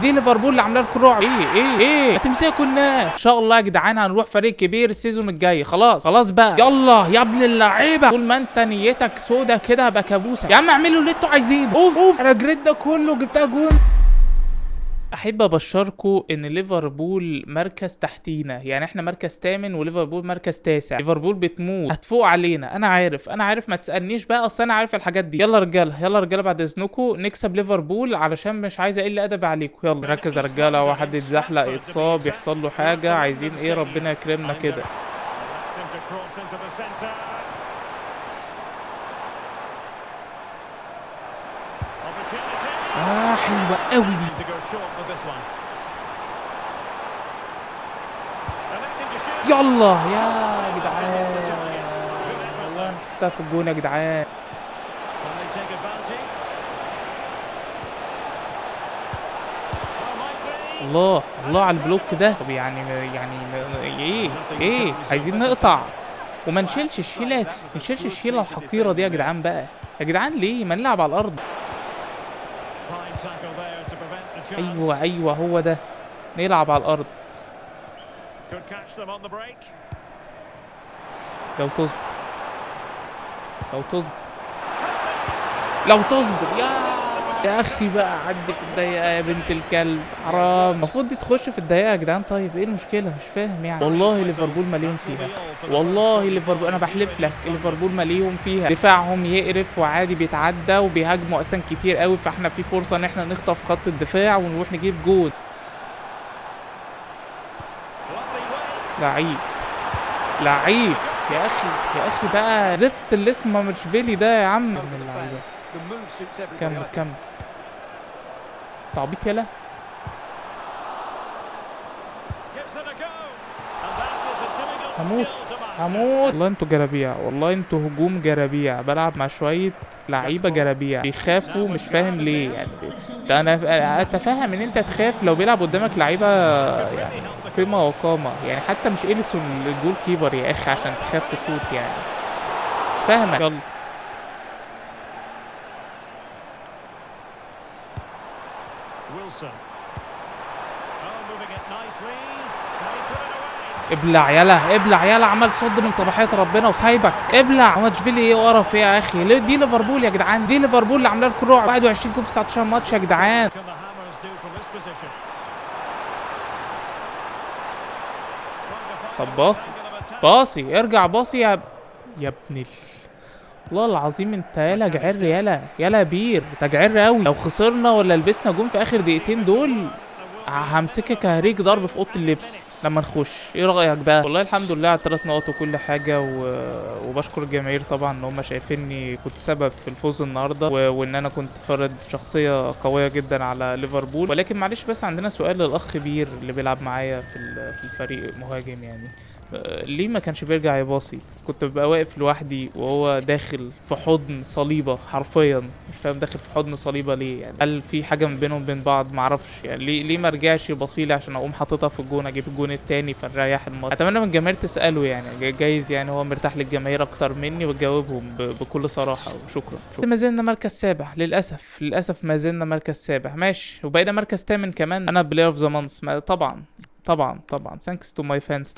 دي ليفربول اللي عامله لكم رعب. ايه هتمسكوا الناس ان شاء الله يا جدعان. هنروح فريق كبير السيزون الجاي. خلاص بقى يلا يا ابن اللعيبه. طول ما انت نيتك سودا كده هبقى كابوسك. يا عم اعملوا اللي انتوا عايزينه. اوف انا جريت ده كله جبتها جون. احب ابشركم ان ليفربول مركز تحتينا، يعني احنا مركز 8 وليفربول مركز 9. ليفربول بتموت هتفوق علينا. انا عارف ما تسالنيش بقى، اصل انا عارف الحاجات دي. يلا رجاله بعد اذنكم نكسب ليفربول علشان مش عايز اقل ادب عليكم. يلا ركز يا رجاله. واحد يتزحلق يتصاب يحصل له حاجه، عايزين ايه؟ ربنا يكرمنا كده. حلوه قوي دي. يلا يا جدعان والله انا حسبتها في الجون يا جدعان. الله على البلوك ده. طب يعني ايه عايزين نقطع وما نشيلش الشيله الحقيره دي يا جدعان بقى. يا جدعان ليه ما نلعب على الارض؟ ايوه هو ده، نلعب على الارض. لو تصبر يا اخي بقى. عدي في الدقيقه يا بنت الكلب، حرام. المفروض دي تخش في الدقيقه يا جدعان. طيب ايه المشكله؟ مش فاهم يعني. والله ليفربول مليون فيها، والله ليفربول انا بحلف لك ليفربول مليون فيها. دفاعهم يقرف وعادي بيتعدى وبيهاجموا اصلا كتير قوي، فاحنا في فرصه ان احنا نخطف خط الدفاع ونروح نجيب جول. لعيب يا اخي بقى. زفت اللي اسمه ماتشفيلي ده يا عم. كمل تعبيط يلا. هموت والله. انتوا جرابيع، والله انتوا هجوم جرابيع. بلعب مع شويه لعيبه جرابيع بيخافوا، مش فاهم ليه يعني. انا اتفهم ان انت تخاف لو بيلعب قدامك لعيبه يعني قيمه وقامه، يعني حتى مش إليسون الجول كيبر يا اخي عشان تخاف تشوت يعني. مش فاهمك. يلا ابلع يلا عمال تصد من صباحيه ربنا وسايبك. ابلع. ماتشفيلي ايه وقرف ايه يا اخي؟ دي ليفربول يا جدعان. دي ليفربول اللي عامله لكم رعب. 21 جول في 19 ماتش يا جدعان. طب باصي ارجع باصي يا ابن والله العظيم انت يالا جعر يالا بير تجعر قوي. لو خسرنا ولا لبسنا جون في اخر دقيقتين دول همسكك هريك ضرب في اوضه اللبس لما نخش. ايه رايك بقى؟ والله الحمد لله على 3 نقط وكل حاجه وبشكر الجماهير طبعا ان هم شايفيني كنت سبب في الفوز النهارده وان انا كنت فرد شخصيه قويه جدا على ليفربول. ولكن معلش بس عندنا سؤال للاخ بير اللي بيلعب معايا في الفريق مهاجم يعني. ليه ما كانش بيرجع يباصي؟ كنت ببقى واقف لوحدي وهو داخل في حضن صليبه حرفيا. مش فاهم داخل في حضن صليبه ليه يعني. هل في حاجه ما بينهم وبين بعض؟ معرفش يعني. ليه ما رجعش يباصيلي عشان اقوم حاططها في الجون اجيب الجون التاني فنريح الماتش. اتمنى من الجماهير تساله يعني. جايز يعني هو مرتاح للجماهير اكتر مني وتجاوبهم بكل صراحه. وشكرا. ما زلنا مركز سابع للاسف ما زلنا مركز سابع. ماشي وبقينا مركز 8 كمان. انا بلاير اوف ذا مانث طبعا ثانكس تو ماي فانز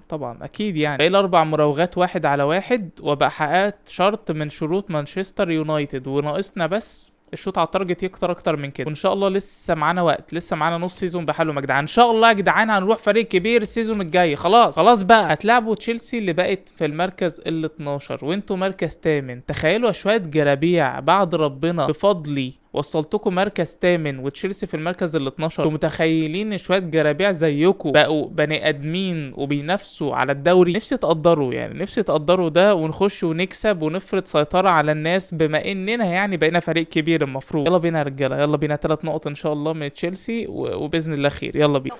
طبعا اكيد يعني. بقى 4 مراوغات 1-على-1 وبقى حققت شرط من شروط مانشستر يونايتد وناقصنا بس الشوط على التارجت يكتر اكتر من كده. وان شاء الله لسه معانا وقت، لسه معانا نص سيزون بحاله يا جدعان. ان شاء الله يا جدعان هنروح فريق كبير السيزون الجاي. خلاص بقى. هتلعبوا تشيلسي اللي بقت في المركز ال 12 وانتوا مركز 8. تخيلوا شويه جرابيع بعد ربنا بفضلي وصلتكم مركز 8 وتشيلسي في المركز ال 12. انتوا متخيلين ان شويه جرابيع زيكم بقوا بني ادمين وبينافسوا على الدوري؟ نفسي تقدروا ده ونخش ونكسب ونفرض سيطره على الناس بما اننا يعني بقينا فريق كبير المفروض. يلا بينا يا رجاله، يلا بينا 3 نقط ان شاء الله من تشيلسي وباذن الله خير. يلا بينا.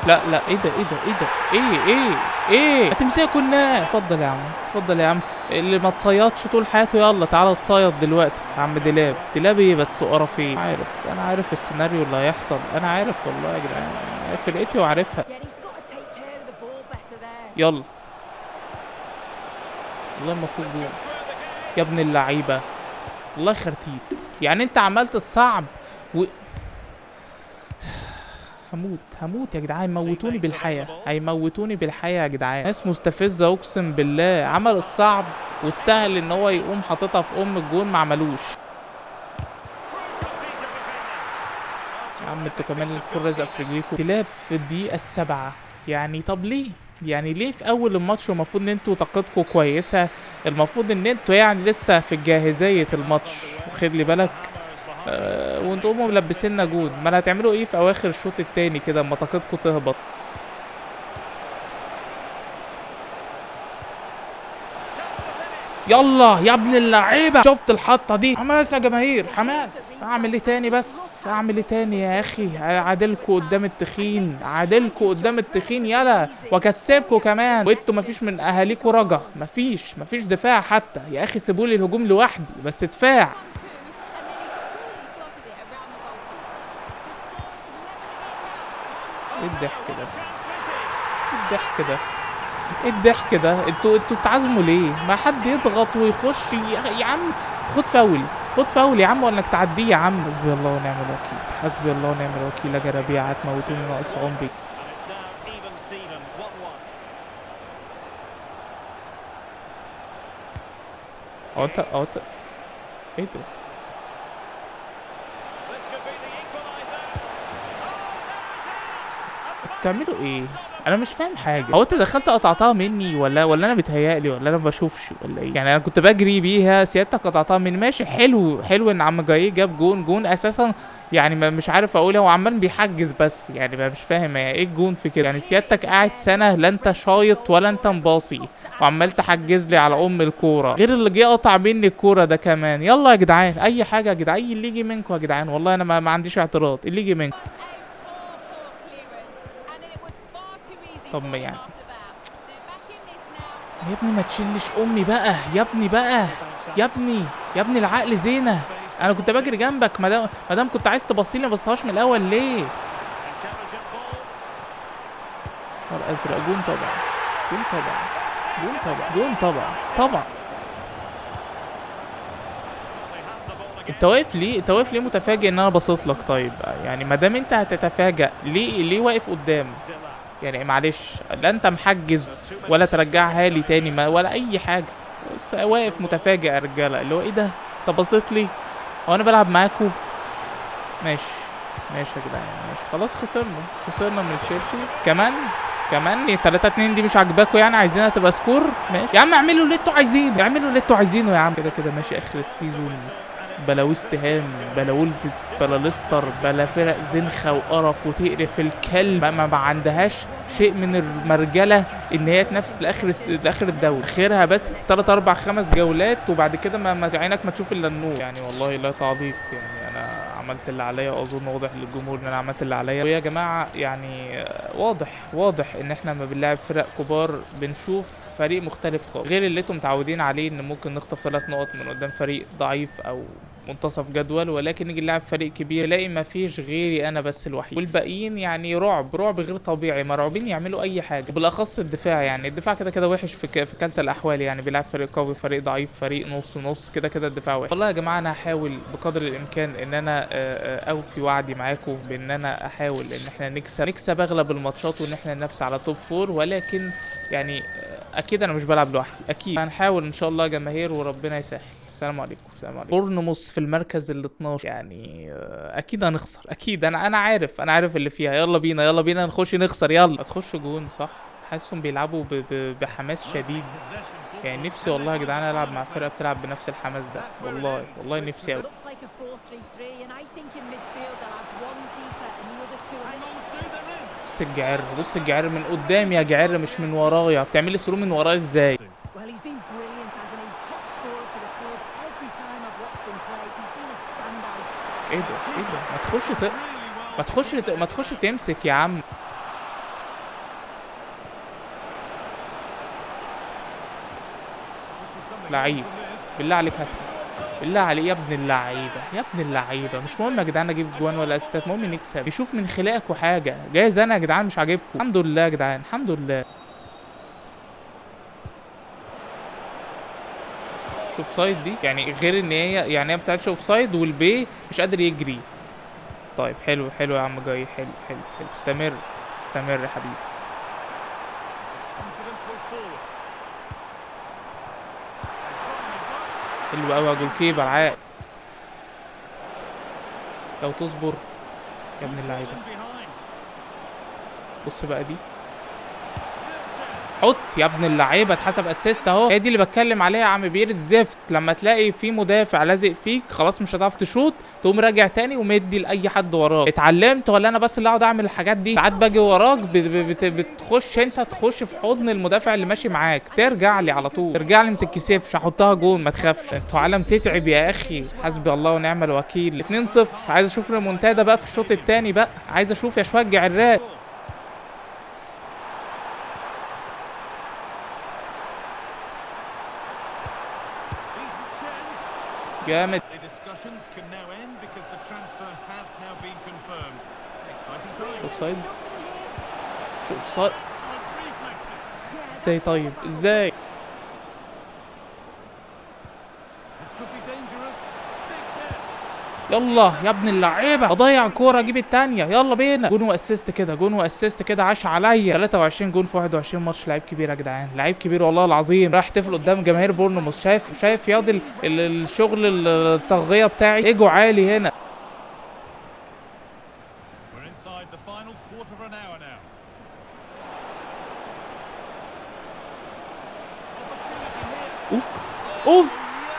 لا ايه هتمسكوا الناس. اتفضل يا عم اللي ما تصيدش طول حياته. يلا تعالى تصيد دلوقتي يا عم. ديلاب ايه بس قرفين. انا عارف السيناريو اللي هيحصل. انا عارف والله يا جدعان فرقتي وعارفها. يلا والله المفروض جول. يا ابن اللعيبه، والله خرتيت. يعني انت عملت الصعب و... هموت يا جدعان، موتوني بالحياه، هيموتوني بالحياه يا جدعان. ناس مستفزه اقسم بالله، عمل الصعب والسهل ان هو يقوم حاططها في الجون، ما عملوش. يا عم انتوا كمان الكرة لازقة في رجليكوا. كلاب في الدقيقة السابعة. يعني طب ليه؟ يعني ليه في أول الماتش؟ المفروض إن انتوا طاقتكوا كويسة، المفروض إن انتوا يعني لسه في جاهزية الماتش، واخد لي بالك؟ وانتوا قوموا ملبسينا جون. ما هتعملوا ايه في أواخر الشوط التاني كده اما طاقتكوا تهبط؟ يلا يا ابن اللعيبه، شفت الحطه دي؟ حماس يا جماهير، حماس. اعمل ايه تاني بس؟ اعمل ايه تاني يا اخي؟ عادلكوا قدام التخين، عادلكوا قدام التخين يلا، واكسبكوا كمان. وانتوا مفيش من اهاليكوا رجا، مفيش دفاع حتى يا اخي. سيبولي الهجوم لوحدي بس دفاع. ايه الضحك ده؟ ايه الضحك ده؟ ايه الضحك ده؟ انتوا بتعزموا ليه؟ ما حد يضغط ويخش يا عم. خد فاول، خد فاول يا عم، ولا انك تعديه يا عم. حسبي الله ونعم الوكيل، حسبي الله ونعم الوكيل. يا جرابيع هتموتوني ناقص عمري. هو انت ايه ده؟ بتعملوا ايه؟ انا مش فاهم حاجه. هو انت دخلت قطعتها مني ولا انا بتهيألي ولا انا ما بشوفش ولا ايه؟ يعني انا كنت بجري بيها، سيادتك قطعتها مني. ماشي، حلو ان عم جاي جاب جون اساسا. يعني مش عارف اقول، هو عمال بيحجز بس. يعني مش فاهم ايه الجون في كده. يعني سيادتك قاعد سنه لا انت شايط ولا انت مباصي، وعمال تحجز لي على الكوره، غير اللي جه قطع مني الكوره ده كمان. يلا يا جدعان، اي حاجه يا جدعان، اللي يجي منكم يا جدعان، والله انا ما عنديش اعتراض، اللي يجي منكم. طب ما يعني يا ابني ما تشيلش امي بقى يا ابني بقى، يا ابني العقل زينه. انا كنت بجري جنبك، ما دام كنت عايز تبصيلي ما بصتهاش من الاول ليه؟ نهار ازرق، جون طبعا، جون طبعا، جون طبعا، جون طبعا. انت واقف ليه؟ انت واقف ليه متفاجئ ان انا بصيت لك؟ طيب يعني ما دام انت هتتفاجئ ليه واقف قدام؟ يعني معلش، لا انت محجز ولا ترجعها لي تاني ما ولا اي حاجه. بس واقف متفاجئ يا رجاله، اللي هو ايه ده؟ انت بصيت لي؟ هو انا بلعب معاكوا؟ ماشي يا جدعان، ماشي خلاص. خسرنا من تشيلسي كمان 3-2 دي مش عاجباكوا؟ يعني عايزينها تبقى سكور؟ ماشي يا عم، اعملوا اللي انتوا عايزينه يا عم. كده ماشي اخر السيزون، بلا ويست هام، بلا وولفز، بلا ليستر، بلا فرق زنخه وقرف وتقرف الكلب. ما عندهاش شيء من المرجله ان هي تنافس لاخر الدوري. اخرها بس 3 4 5 جولات، وبعد كده ما عينك ما تشوف الا النور. يعني والله لا تعليق، يعني انا عملت اللي عليا، واظن واضح للجمهور ان انا عملت اللي عليا. ويا جماعه يعني واضح ان احنا ما بنلعب فرق كبار بنشوف فريق مختلف خالص، غير اللي انتم متعودين عليه، ان ممكن نخطف 3 نقط من قدام فريق ضعيف او منتصف جدول، ولكن نيجي نلعب فريق كبير نلاقي ما فيش غيري انا بس الوحيد، والباقيين يعني رعب غير طبيعي، مرعوبين يعملوا اي حاجه. بالاخص الدفاع، يعني الدفاع كده وحش في كلتا الاحوال. يعني بيلعب فريق قوي، فريق ضعيف، فريق نص كده الدفاع وحش. والله يا جماعه انا هحاول بقدر الامكان ان انا اوفي وعدي معاكم بان انا احاول ان احنا نكسب اغلب الماتشات، وان احنا ننافس على توب 4. ولكن يعني اكيد انا مش بلعب لوحدي، اكيد هنحاول ان شاء الله يا جماهير، وربنا يسهل. السلام عليكم. بورنموث في المركز ال 12، يعني اكيد هنخسر، اكيد. انا عارف اللي فيها. يلا بينا نخش نخسر. يلا هتخش جون صح؟ حاسسهم بيلعبوا بحماس شديد. يعني نفسي والله يا جدعان العب مع فرقه بتلعب بنفس الحماس ده، والله نفسي قوي. بص الجعر من قدام يا جعر، مش من ورايا. بتعملي ثرو من ورايا ازاي؟ ايه ده؟ ما تخش تمسك يا عم. لعيب، بالله عليك هات، بالله عليك يا ابن اللعيبه. مش مهم يا جدعان اجيب جوان ولا اسيستات، المهم نكسب. يشوف من خلقكوا حاجه. جايز انا يا جدعان مش عاجبكم؟ الحمد لله يا جدعان، الحمد لله. مش اوف سايد دي يعني، غير ان هي يعني هي بتاعتش اوف سايد والبي مش قادر يجري. طيب حلو حلو يا عم جاي، حلو حلو حلو، استمر استمر يا حبيبي. حلو قوي يا جول كيبر، عاق. لو تصبر يا ابن اللعيبه. بص بقى دي، حط يا ابن اللعيبه، اتحسب اسيست اهو. هي دي اللي بتكلم عليها يا عم بير الزفت. لما تلاقي في مدافع لازق فيك خلاص مش هتعرف تشوط، تقوم راجع تاني ومدي لاي حد وراك. اتعلمت ولا انا بس اللي اقعد اعمل الحاجات دي؟ ساعات باجي وراك بتخش انت تخش في حضن المدافع اللي ماشي معاك، ترجع لي على طول، ترجع لي ما تتكسفش، هحطها جون ما تخافش. انتوا عالم تتعب يا اخي، حسبي الله ونعم الوكيل. 2-0. عايز اشوف ريمونتادا بقى في الشوط الثاني بقى، عايز اشوف يا شويه الراق. جامد. شوف سايد، شوف سايد. ازاي طيب ازاي؟ يلا يا ابن اللعيبه، اضيع كوره اجيب الثانيه، يلا بينا. جون واسيست كده، جون واسيست كده، عاش عليا. 23 جون في 21 ماتش، لعيب كبير يا جدعان، لعيب كبير والله العظيم. رايح احتفل قدام جماهير بورنموث. شايف ياض الشغل الطاغيه بتاعي، ايجو عالي هنا. اوف اوف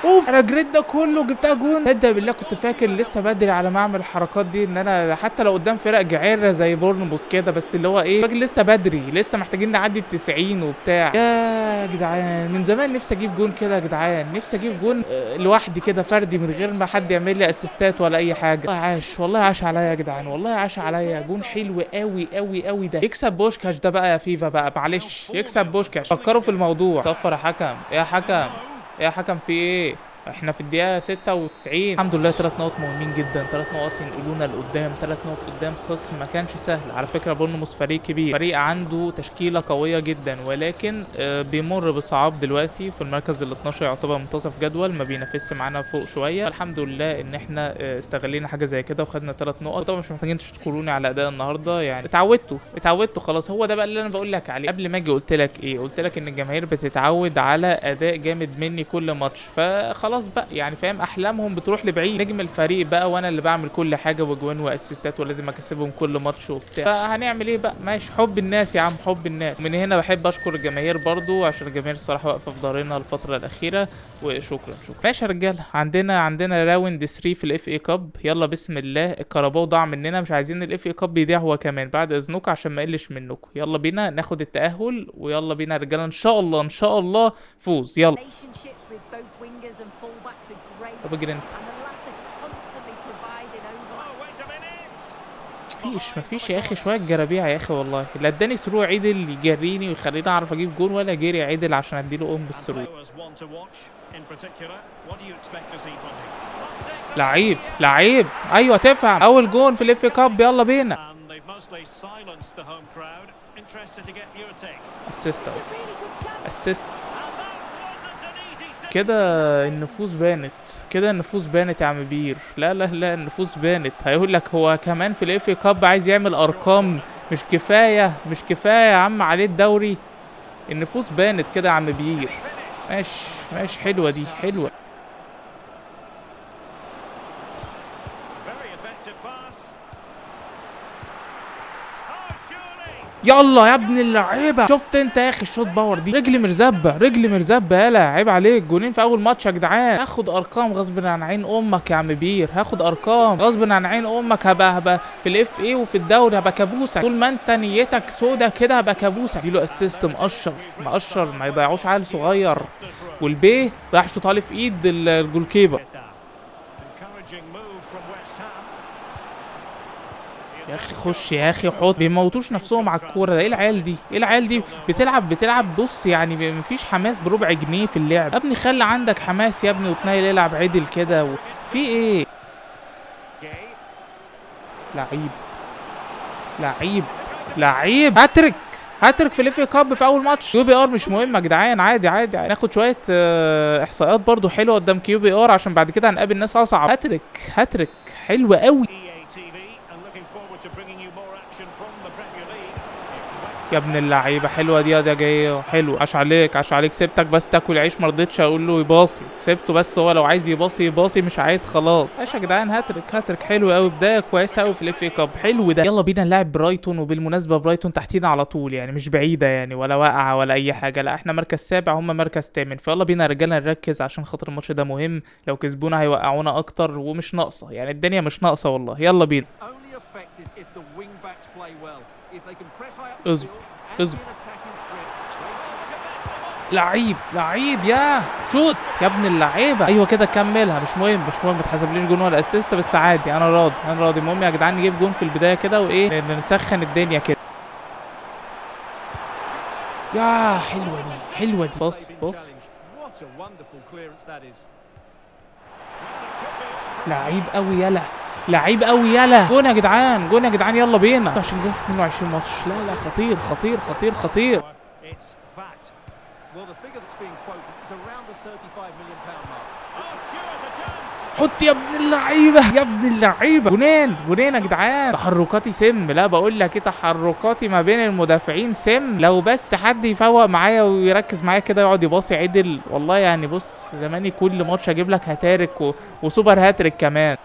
اوف، انا جريت ده كله جبتها جون. تصدق بالله كنت فاكر لسه بدري على ما اعمل الحركات دي، ان انا حتى لو قدام فرق جعيره زي بورنموث كده، بس اللي هو ايه، فاكر لسه بدري، لسه محتاجين نعدي ال90 وبتاع. يا جدعان من زمان نفسي اجيب جون كده يا جدعان، نفسي اجيب جون لوحدي كده فردي من غير ما حد يعمل لي اسيستات ولا اي حاجه. والله عاش، والله عاش عليا يا جدعان، والله عاش عليا. جون حلو قوي قوي قوي ده. يكسب بوشكاش ده بقى يا فيفا بقى، معلش يكسب بوشكاش. فكروا في الموضوع. صفر يا حكم، يا حكم يا حكم في ايه؟ احنا في الدقيقة 96. الحمد لله 3 نقط مهمين جدا، 3 نقط ينقلونا لقدام، 3 نقط قدام خصم ما كانش سهل. على فكرة بورنموث فريق كبير، فريق عنده تشكيلة قوية جدا، ولكن بيمر بصعاب دلوقتي. في المركز ال 12 يعتبر منتصف جدول، ما بينافسش معانا فوق شوية. الحمد لله ان احنا استغلينا حاجة زي كده وخدنا 3 نقط. طبعا مش محتاجين تشكروني على اداء النهارده، يعني اتعودتوا خلاص. هو ده بقى اللي انا بقول لك عليه. قبل ما اجي قلت لك ايه؟ قلت لك ان الجماهير بتتعود على اداء جامد مني كل ماتش، فخلاص بقى يعني فاهم، احلامهم بتروح لبعيد. نجم الفريق بقى وانا اللي بعمل كل حاجه، وجوان واسيستات، ولازم اكسبهم كل ماتش وبتاع. فهنعمل ايه بقى؟ ماشي، حب الناس يا عم، حب الناس. من هنا بحب اشكر الجماهير برضو، عشان الجماهير الصراحه واقفه في ظهرنا الفتره الاخيره، وشكرا شكرا. ماشي يا رجاله، عندنا راوند 3 في الاف اي كاب. يلا بسم الله. الكهرباء ضاع مننا، مش عايزين الاف اي كاب يضيع هو كمان بعد اذنكم، عشان ما يقلش منكم. يلا بينا ناخد التاهل، ويلا بينا يا رجاله، ان شاء الله ان شاء الله فوز. يلا طب اجري انت. مفيش يا اخي، شويه جرابيع يا اخي والله. لا اداني سرور عدل يجريني ويخليني اعرف اجيب جون، ولا جري عدل عشان اديله بالسرور. لعيب لعيب، ايوه تفهم. اول جون في الاف كاب، يلا بينا. اسيست اسيست كده. النفوس بانت كده، النفوس بانت يا عم بير. لا لا لا، النفوس بانت. هيقول لك هو كمان في الاف كاب عايز يعمل ارقام، مش كفايه يا عم عليه الدوري. النفوس بانت كده يا عم بير. ماشي ماشي، حلوه دي حلوه. يلا يا ابن اللعيبه، شفت انت يا اخي الشوت باور دي؟ رجلي مرزبه يالا، عيب عليك. جونين في اول ماتش يا جدعان. هاخد ارقام غصب عن عين امك يا عم بير، هاخد ارقام غصب عن عين امك. هبقى في الاف اي وفي الدوري هبقى كابوسك. طول ما انت نيتك سودا كده هبقى كابوسك. اديله اسيست مقشر ما يضيعوش عيل صغير. والبي راح شوطها لي في ايد الجول كيبر. يا اخي خش يا اخي، حط. بيموتوش نفسهم على الكوره ده. ايه العيال دي بتلعب بص يعني مفيش حماس بربع جنيه في اللعب. يا ابني خلي عندك حماس يا ابني، وتنيل يلعب عدل كده في ايه؟ لعيب هاتريك هاتريك في الإف إيه كاب في اول ماتش. كيو بي ار مش مهم يا جدعان، عادي عادي، ناخد شويه احصائيات برضو حلوه قدام كيو بي ار عشان بعد كده هنقابل ناس اصعب. هاتريك هاتريك حلوه قوي يا ابن اللعيبه. حلوه دي جايه حلو. عاش عليك عاش عليك. سبتك بس تاكل عيش، ما رضيتش اقول له يباصي، سبته بس هو لو عايز يباصي يباصي، مش عايز خلاص. ماشي يا جدعان، هاتريك هاتريك حلو قوي، بدايه كويسه قوي في الاف اي كاب. حلو ده. يلا بينا نلعب برايتون، وبالمناسبه برايتون تحتينا على طول يعني، مش بعيده يعني ولا واقعه ولا اي حاجه، لا احنا مركز سابع هم مركز ثامن. فيلا بينا يا رجاله نركز عشان خاطر الماتش ده مهم، لو كسبونا هيوقعونا اكتر ومش ناقصه يعني، الدنيا مش ناقصه والله. يلا بينا. اصبر اصبر. لعيب لعيب يا شوت يا ابن اللعيبه. ايوه كده كملها، مش مهم مش مهم، ما تحسبليش جون ولا اسيست، بس عادي انا راضي انا راضي. المهم يا جدعان نجيب جون في البدايه كده وايه، نسخن الدنيا كده. يا حلوه دي حلوه دي. بص بص. لعيب قوي يلا، لعيب قوي يلا. جون يا جدعان جون يا جدعان. يلا بينا. عشان جون في 22 ماتش. لا لا خطير خطير خطير خطير. حط يا ابن اللعيبه يا ابن اللعيبه. جونين جونين يا جدعان. تحركاتي سم، لا بقول لك ايه، تحركاتي ما بين المدافعين سم. لو بس حد يفوق معايا ويركز معايا كده، يقعد يباصي عدل والله يعني. بص زماني كل ماتش اجيب لك هاتريك وسوبر هاتريك كمان.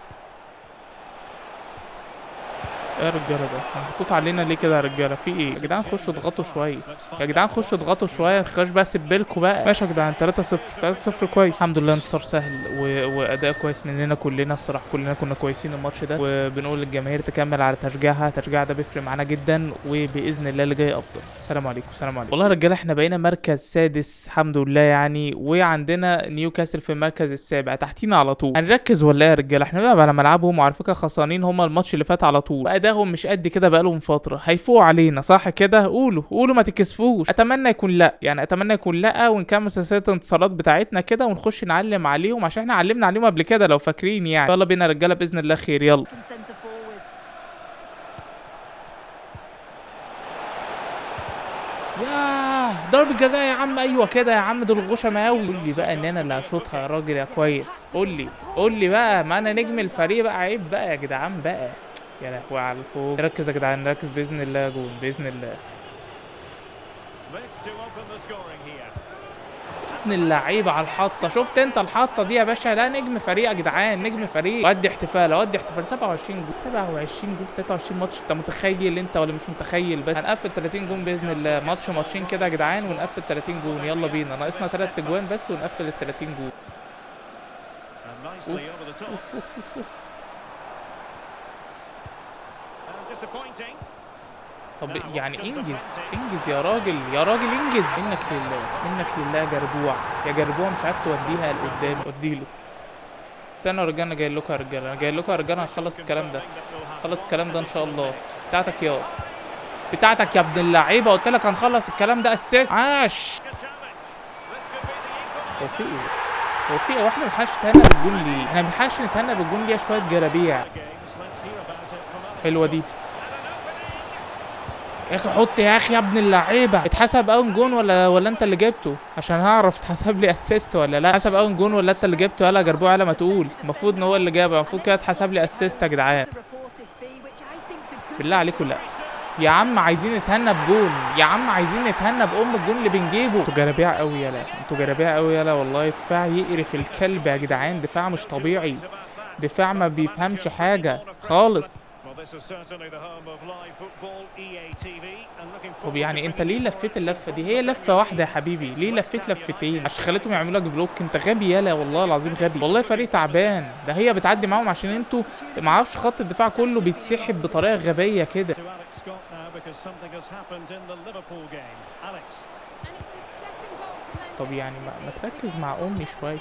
ايه يا رجاله ده؟ محطوط علينا ليه كده يا رجاله؟ في ايه يا جدعان؟ خشوا اضغطوا شويه يا جدعان، خشوا اضغطوا شويه، تخش بقى سيبلكوا بقى. ماشي يا جدعان 3-0 3-0 كويس الحمد لله. انتصار سهل واداء كويس مننا كلنا الصراحه، كلنا كنا كويسين الماتش ده، وبنقول للجماهير تكمل على تشجيعها، تشجيعها ده بيفرق معانا جدا، وباذن الله اللي جاي افضل. السلام عليكم السلام عليكم. والله يا رجاله احنا بقينا مركز سادس الحمد لله يعني، وعندنا نيوكاسل في المركز السابع تحتينا على طول. هنركز ولا يا رجاله؟ احنا بنلعب على ملعبهم، وعلى فكره خسرانين هم الماتش اللي فات على طول، وادائهم مش قد كده بقالهم فتره، هيفوقوا علينا صح كده؟ قولوا قولوا ما تكسفوش. اتمنى يكون لا يعني، اتمنى يكون لا، ونكمل سلسله الانتصارات بتاعتنا كده، ونخش نعلم عليهم عشان احنا علمنا عليهم قبل كده لو فاكرين يعني. يلا بينا يا رجاله باذن الله خير. يلا ياه ضربة جزاء يا عم. ايوه كده يا عم، دول غشمة قوي. قول لي بقى ان انا اللي هشوطها يا راجل يا كويس. قول لي بقى، ما انا نجم الفريق بقى، عيب بقى يا جدعان بقى. يا لهوي على الفوق. نركز يا جدعان نركز باذن الله جون باذن الله. ابن اللعيبه على الحطه. شفت انت الحطه دي يا باشا؟ لا نجم فريق يا جدعان نجم فريق. ودي احتفال ودي احتفال. 27 جول 27 جول في 23 ماتش. انت متخيل انت ولا مش متخيل؟ بس هنقفل 30 جون باذن الله، ماتش ماتشين كده يا جدعان ونقفل 30 جون. يلا بينا، ناقصنا 3 اجوان بس ونقفل ال 30 جون. أوف. أوف. أوف. أوف. طب يعني انجز انجز يا راجل يا راجل انجز. منك لله منك لله يا جربوع يا جربوع، مش عارف توديها لقدام. وديله. استنوا يا رجاله، انا جاي لكم يا رجاله، انا جاي لكم يا رجاله. هنخلص الكلام ده، خلص الكلام ده ان شاء الله. بتاعتك يا بتاعتك يا ابن اللعيبه، قلت لك هنخلص الكلام ده اساس. عاش. هو في ايه؟ هو في ايه؟ واحنا ما بنلحقش نتهنى بالجون ليه؟ احنا ما بنلحقش نتهنى بالجون ليه؟ شويه جرابيع. حلوه دي يا اخي. حط يا اخي يا ابن اللعيبه. اتحسب اون جون ولا انت اللي جبته؟ عشان هعرف اتحسب لي اسيست ولا لا. اتحسب اون جون ولا انت اللي جبته؟ يلا جربوع يلا ما تقول. المفروض ان هو اللي جابه، المفروض كده اتحسب لي اسيست يا جدعان. بالله عليكم لا يا عم، عايزين نتهنى بجون يا عم، عايزين نتهنى بام الجون اللي بنجيبه. انتوا جرابيع قوي يلا، انتوا جرابيع قوي يلا والله. دفاع يقرف الكلب يا جدعان، دفاع مش طبيعي، دفاع ما بيفهمش حاجه خالص. طب يعني انت ليه لفيت اللفه دي؟ هي لفه واحده يا حبيبي، ليه لفيت لفتين؟ عشان خليتهم يعملوا لك بلوك؟ انت غبي يالا والله العظيم غبي، والله فريق تعبان. ده هي بتعدي معاهم عشان انتوا ما اعرفش، خط الدفاع كله بيتسحب بطريقه غبيه كده. طب يعني ما تركز مع امي شويه.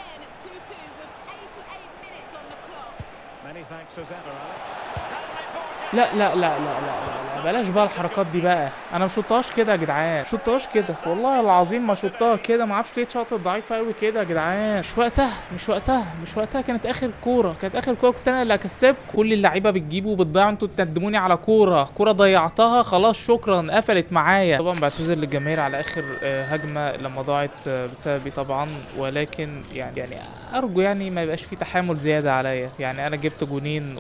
لا لا لا لا لا لا, لا. بلاش بقى الحركات دي بقى، انا ما شطهاش كده يا جدعان، شطهاش كده والله العظيم ما شطها كده، ما اعرفش ليه اتشاطت ضعيفه قوي كده يا جدعان. مش وقتها مش وقتها مش وقتها، كانت اخر كوره، كانت اخر كوره، كنت انا اللي هكسبكم. كل اللعيبه بتجيبوا وبتضيعوا، انتوا تندموني على كوره ضيعتها خلاص شكرا قفلت معايا. طبعا بعتذر للجماهير على اخر هجمه لما ضاعت بسببي طبعا، ولكن يعني ارجو يعني ما يبقاش في تحامل زياده عليا. يعني انا جبت جونين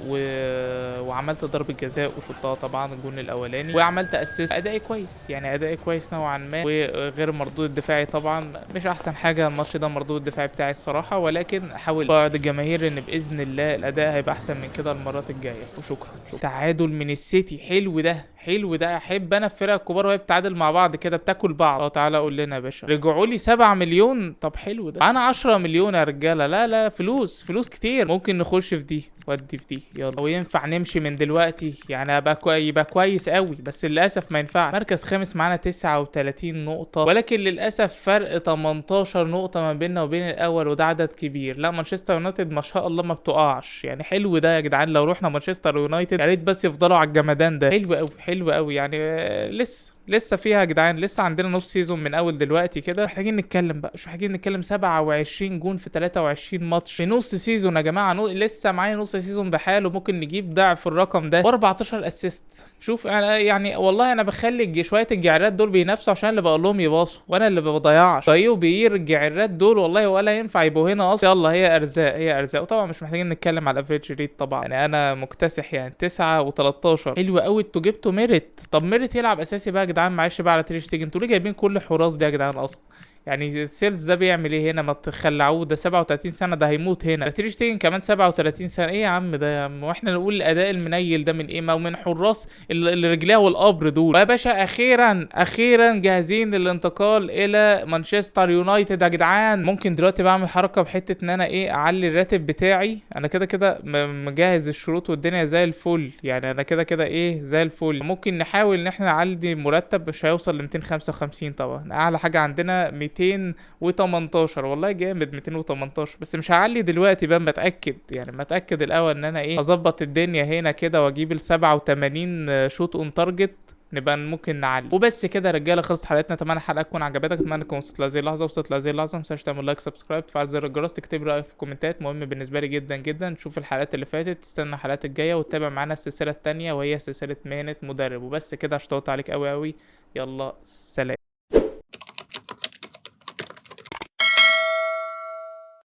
وعملت ضربه جزاء وشطها طبعا الجون الاولاني، وعملت اسيست. ادائي كويس يعني، ادائي كويس نوعا ما، وغير المردود الدفاعي طبعا مش احسن حاجه الماتش ده المردود الدفاعي بتاعي الصراحه، ولكن احاول بعد الجماهير ان باذن الله الاداء هيبقى احسن من كده المرات الجايه. وشكرا. تعادل من السيتي، حلو ده حلو ده، احب انا الفرق الكبار وهي بتتعادل مع بعض كده بتاكل بعض. تعالى قول لنا يا باشا، رجعوا لي 7 مليون، طب حلو ده. انا 10 مليون يا رجاله، لا لا فلوس فلوس كتير، ممكن نخش في دي ودي في دي يلا. وينفع نمشي من دلوقتي يعني، يبقى كويس قوي، بس للاسف ما ينفعش. مركز خامس معانا 39 نقطه، ولكن للاسف فرق 18 نقطه ما بيننا وبين الاول، وده عدد كبير. لا مانشستر يونايتد ما شاء الله ما بتقعش يعني، حلو ده يا جدعان. لو رحنا مانشستر يونايتد يا ريت بس يفضلوا على الجمدان ده، حلو قوي حلو قوي يعني. لسه فيها يا جدعان، لسه عندنا نص سيزون من اول دلوقتي كده. محتاجين نتكلم بقى، مش محتاجين نتكلم 27 جون في 23 ماتش في نص سيزون يا جماعه. لسه معايا نص سيزون بحاله، ممكن نجيب ضعف الرقم ده، و14 اسيست. شوف انا يعني والله انا بخلي شويه الجعرات دول بينافسوا عشان اللي بقول لهم يباصوا، وانا اللي ما بضيعش. طيب بيير الجعرات دول والله ولا ينفع يبقوا هنا اصلا. يلا هي ارزاق هي ارزاق. وطبعا مش محتاجين نتكلم على الافريج ريت طبعا، يعني انا مكتسح يعني 9 و13. حلو قوي انتوا جبتوا ميريت. طب ميريت يلعب اساسي بقى يا جدعان، معلش بقى على تير شتيجن، انتوا ليه جايبين كل حراس دي يا جدعان اصلا؟ يعني سيلز ده بيعمل ايه هنا؟ ما تخلعوه، ده 37 سنه، ده هيموت هنا. ده تير شتيجن كمان 37 سنه. ايه يا عم ده يا عم؟ واحنا نقول الاداء المنيل ده من ايه؟ ما من حراس اللي رجليها والقبر دول. يا باشا اخيرا اخيرا جاهزين للانتقال الى مانشستر يونايتد يا جدعان. ممكن دلوقتي بعمل حركه بحته ان انا ايه اعلي الراتب بتاعي. انا كده كده مجهز الشروط والدنيا زي الفل يعني، انا كده كده ايه زي الفل. ممكن نحاول ان احنا نعلي مرتب، مش هيوصل ل 255 طبعا، اعلى حاجه عندنا 218. والله جامد 218، بس مش هعلي دلوقتي بقى، بتاكد يعني بتاكد الاول ان انا ايه اظبط الدنيا هنا كده، واجيب ال 87 شوت اون تارجت، نبقى ممكن نعلي. وبس كده يا رجاله، خلصت حلقتنا. اتمنى الحلقه تكون عجبتك، اتمنى انكم وصلت لهذه اللحظه. وصلت لهذه اللحظه ما تنساش تعمل لايك سبسكرايب تفعل زر الجرس تكتب رايك في الكومنتات، مهم بالنسبه لي جدا جدا. تشوف الحلقات اللي فاتت، تستنى الحلقات الجايه، وتتابع معانا السلسله التانية وهي سلسله مهنه مدرب. وبس كده، اشطوط عليك قوي قوي. يلا سلام.